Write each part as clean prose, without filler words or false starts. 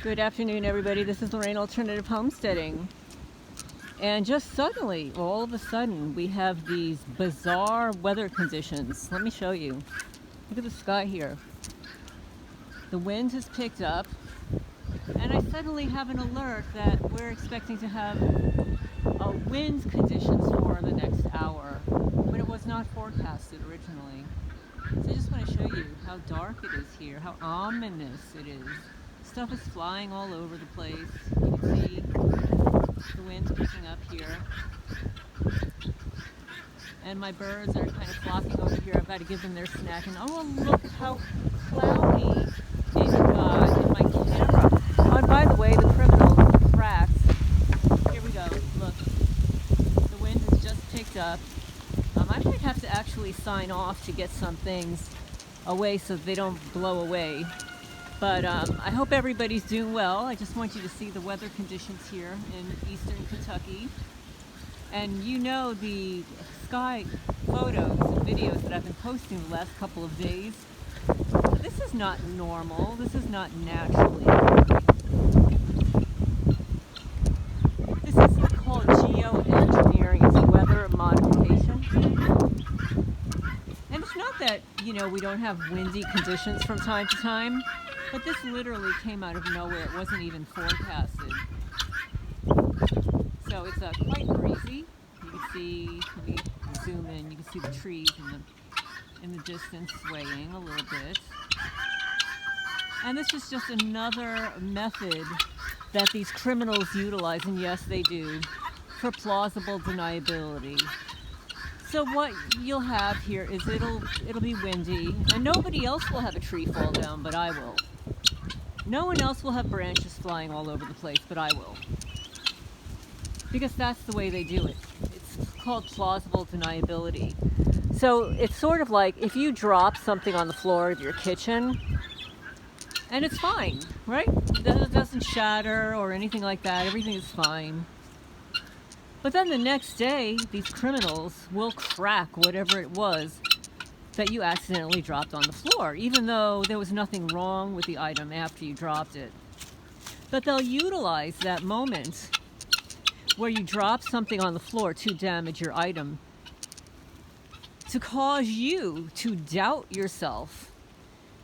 Good afternoon, everybody. This is Lorraine Alternative Homesteading. And just suddenly, all of a sudden, we have these bizarre weather conditions. Let me show you. Look at the sky here. The wind has picked up, and I suddenly have an alert that we're expecting to have wind conditions for the next hour, when it was not forecasted originally. So I just want to show you how dark it is here, how ominous it is. Stuff is flying all over the place. You can see the wind's picking up here. And my birds are kind of flocking over here. I've got to give them their snack. And oh, look how cloudy it got in my camera. Oh, and by the way, the criminal cracks. Here we go. Look. The wind has just picked up. I might have to actually sign off to get some things away so they don't blow away. But I hope everybody's doing well. I just want you to see the weather conditions here in eastern Kentucky. And you know the sky photos and videos that I've been posting the last couple of days. This is not normal. This is not naturally. This is called geoengineering. It's weather modification. And it's not that, we don't have windy conditions from time to time. But this literally came out of nowhere. It wasn't even forecasted. So it's quite breezy. You can see, let me zoom in, you can see the trees in the distance swaying a little bit. And this is just another method that these criminals utilize, and yes, they do, for plausible deniability. So what you'll have here is it'll be windy, and nobody else will have a tree fall down, but I will. No one else will have branches flying all over the place, but I will. Because that's the way they do it. It's called plausible deniability. So it's sort of like if you drop something on the floor of your kitchen, and it's fine, right? It doesn't shatter or anything like that. Everything is fine. But then the next day, these criminals will crack whatever it was that you accidentally dropped on the floor, even though there was nothing wrong with the item after you dropped it. But they'll utilize that moment where you drop something on the floor to damage your item to cause you to doubt yourself,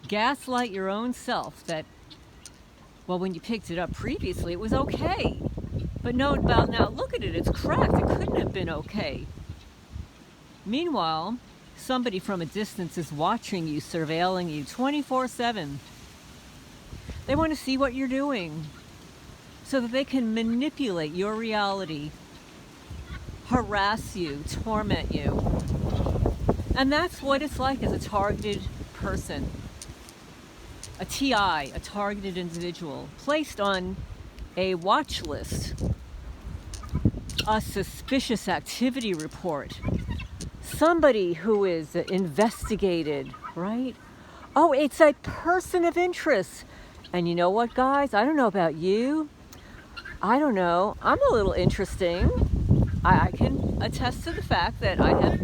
gaslight your own self that, well, when you picked it up previously, it was okay. But no, about now, look at it, it's cracked. It couldn't have been okay. Meanwhile, somebody from a distance is watching you, surveilling you 24/7. They want to see what you're doing so that they can manipulate your reality, harass you, torment you. And that's what it's like as a targeted person, a TI, a targeted individual, placed on a watch list, a suspicious activity report. Somebody who is investigated, right? Oh, it's a person of interest. And you know what, guys? I don't know about you. I don't know. I'm a little interesting. I can attest to the fact that I have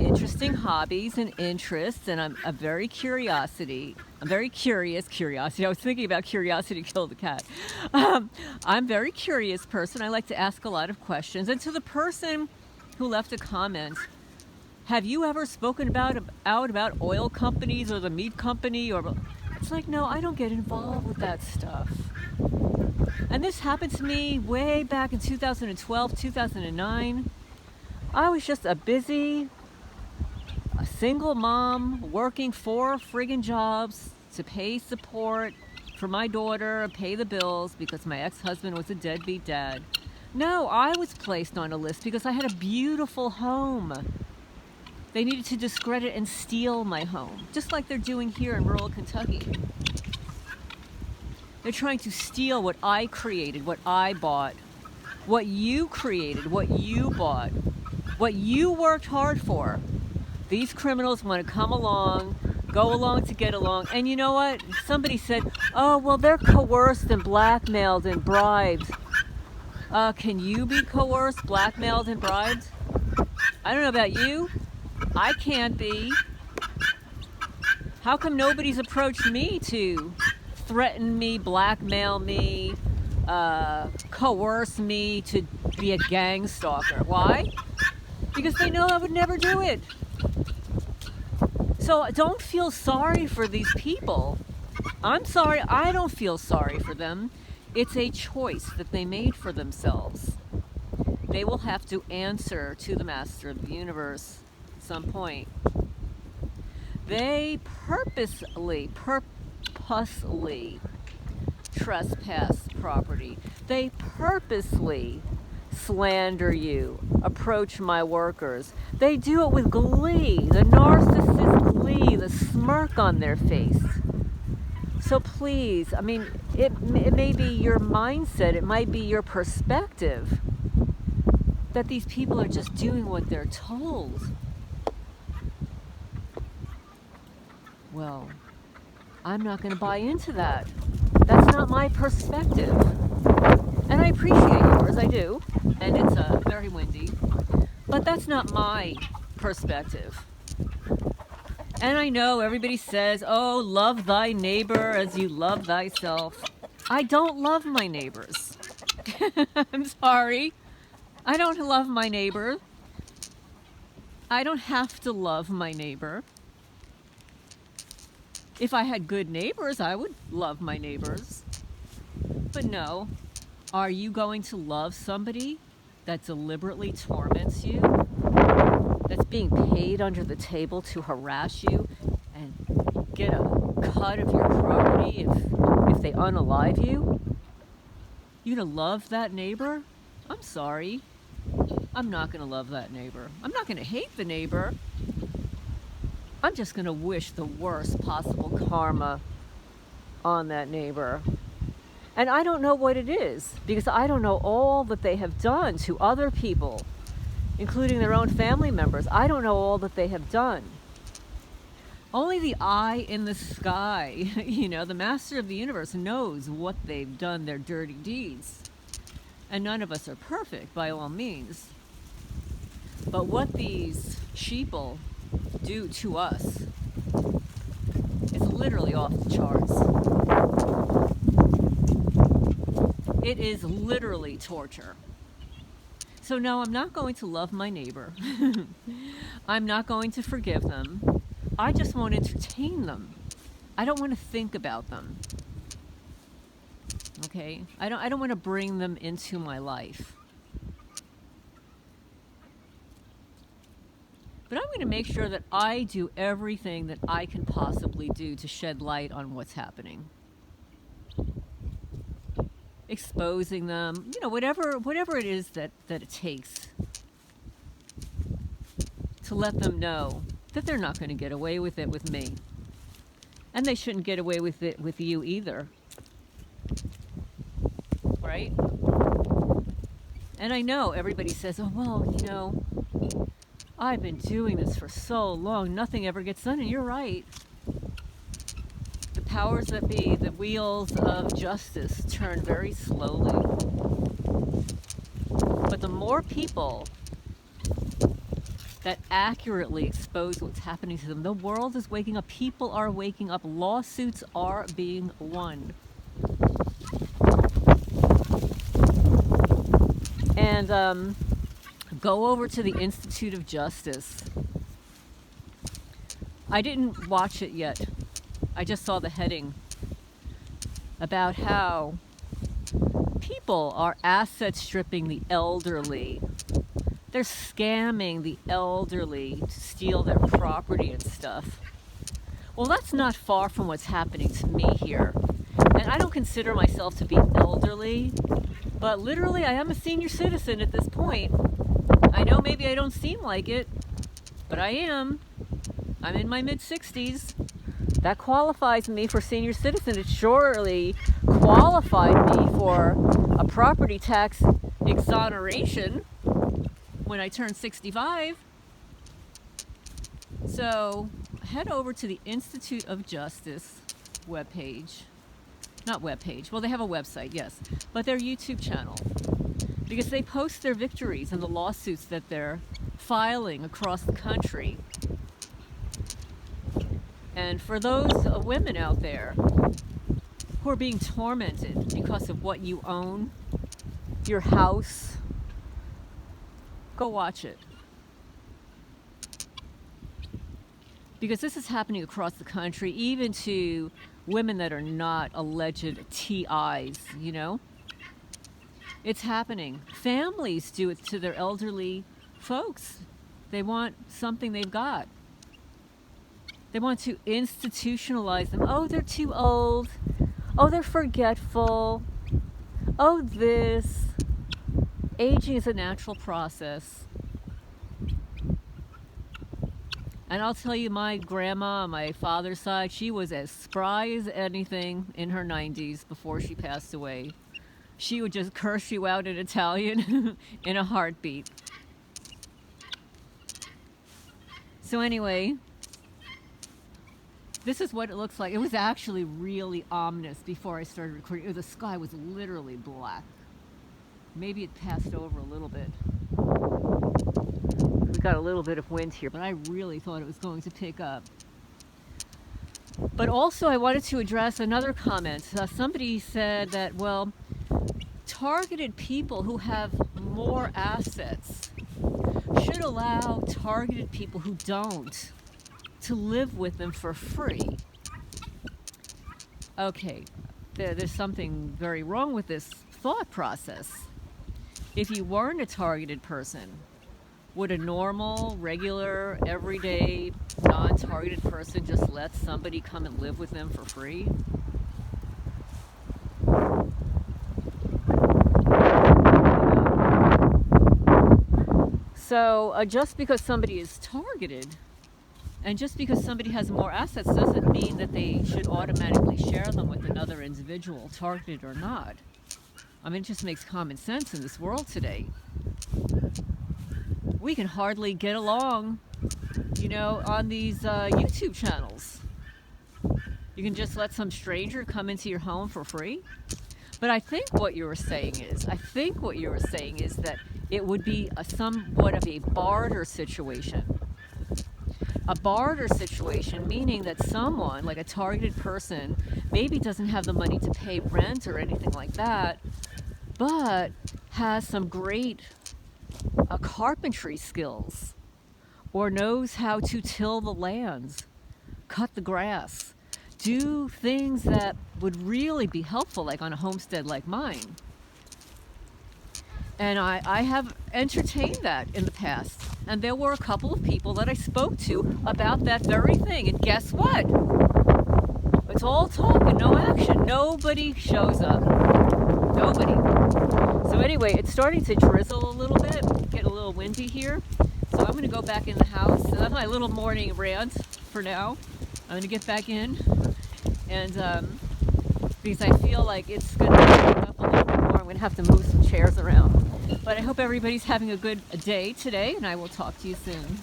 interesting hobbies and interests, and I'm a very curiosity. I'm very curious. Curiosity. I was thinking about curiosity killed the cat. I'm a very curious person. I like to ask a lot of questions. And to the person who left a comment, have you ever spoken out about oil companies or the meat company? Or it's like, no, I don't get involved with that stuff. And this happened to me way back in 2012, 2009. I was just a single mom working 4 friggin' jobs to pay support for my daughter, pay the bills because my ex-husband was a deadbeat dad. No, I was placed on a list because I had a beautiful home. They needed to discredit and steal my home, just like they're doing here in rural Kentucky. They're trying to steal what I created, what I bought, what you created, what you bought, what you worked hard for. These criminals want to come along, go along to get along. And you know what? Somebody said, oh, well, they're coerced and blackmailed and bribed. Can you be coerced, blackmailed, and bribed? I don't know about you. I can't be. How come nobody's approached me to threaten me, blackmail me, coerce me to be a gang stalker. Why? Because they know I would never do it. So don't feel sorry for these people. I'm sorry, I don't feel sorry for them. It's a choice that they made for themselves. They will have to answer to the Master of the Universe at some point. They purposely trespass property. They purposely slander you, approach my workers. They do it with glee, the narcissist glee, the smirk on their face. So please, I mean, it may be your mindset, it might be your perspective that these people are just doing what they're told. Well, I'm not going to buy into that. That's not my perspective. And I appreciate yours, I do. And it's very windy. But that's not my perspective. And I know everybody says, oh, love thy neighbor as you love thyself. I don't love my neighbors. I'm sorry. I don't love my neighbor. I don't have to love my neighbor. If I had good neighbors, I would love my neighbors. But no. Are you going to love somebody that deliberately torments you? That's being paid under the table to harass you and get a cut of your property if they unalive you? You gonna love that neighbor? I'm sorry. I'm not gonna love that neighbor. I'm not gonna hate the neighbor. I'm just gonna wish the worst possible karma on that neighbor. And I don't know what it is, because I don't know all that they have done to other people, including their own family members. I don't know all that they have done. Only the eye in the sky, the Master of the Universe knows what they've done, their dirty deeds. And none of us are perfect, by all means. But what these sheeple do to us is literally off the charts. It is literally torture. So no, I'm not going to love my neighbor. I'm not going to forgive them. I just won't entertain them. I don't want to think about them. Okay? I don't want to bring them into my life. But I'm going to make sure that I do everything that I can possibly do to shed light on what's happening. Exposing them, whatever it is that it takes to let them know that they're not going to get away with it with me. And they shouldn't get away with it with you either. Right? And I know everybody says, oh, well, I've been doing this for so long, nothing ever gets done, and you're right. The powers that be, the wheels of justice turn very slowly. But the more people that accurately expose what's happening to them, the world is waking up, people are waking up, lawsuits are being won. And go over to the Institute of Justice. I didn't watch it yet. I just saw the heading about how people are asset stripping the elderly. They're scamming the elderly to steal their property and stuff. Well, that's not far from what's happening to me here. And I don't consider myself to be elderly, but literally I am a senior citizen at this point. I know maybe I don't seem like it, but I am. I'm in my mid-60s. That qualifies me for senior citizen. It surely qualified me for a property tax exoneration when I turn 65. So head over to the Institute of Justice webpage. Not webpage. Well, they have a website, yes, but their YouTube channel. Because they post their victories and the lawsuits that they're filing across the country. And for those women out there who are being tormented because of what you own, your house. Go watch it. Because this is happening across the country, even to women that are not alleged TIs, you know? It's happening. Families do it to their elderly folks. They want something they've got. They want to institutionalize them. Oh, they're too old. Oh, they're forgetful. Oh, this. Aging is a natural process. And I'll tell you, my grandma on my father's side, she was as spry as anything in her 90s before she passed away. She would just curse you out in Italian in a heartbeat. So anyway, this is what it looks like. It was actually really ominous before I started recording. The sky was literally black. Maybe it passed over a little bit. We got a little bit of wind here, but I really thought it was going to pick up. But also I wanted to address another comment. Somebody said that, well, targeted people who have more assets should allow targeted people who don't to live with them for free. Okay, there's something very wrong with this thought process. If you weren't a targeted person, would a normal, regular, everyday, non-targeted person just let somebody come and live with them for free? So just because somebody is targeted and just because somebody has more assets doesn't mean that they should automatically share them with another individual, targeted or not. I mean, it just makes common sense in this world today. We can hardly get along, you know, on these YouTube channels. You can just let some stranger come into your home for free. But I think what you were saying is that it would be somewhat of a barter situation. A barter situation, meaning that someone, like a targeted person, maybe doesn't have the money to pay rent or anything like that, but has some great carpentry skills, or knows how to till the lands, cut the grass, do things that would really be helpful, like on a homestead like mine. And I have entertained that in the past. And there were a couple of people that I spoke to about that very thing. And guess what? It's all talk and no action. Nobody shows up. Nobody. So anyway, it's starting to drizzle a little bit, get a little windy here. So I'm going to go back in the house. So that's my little morning rant for now. I'm going to get back in. And because I feel like it's going to pick up a little bit more. I'm going to have to move some chairs around. But I hope everybody's having a good day today, and I will talk to you soon.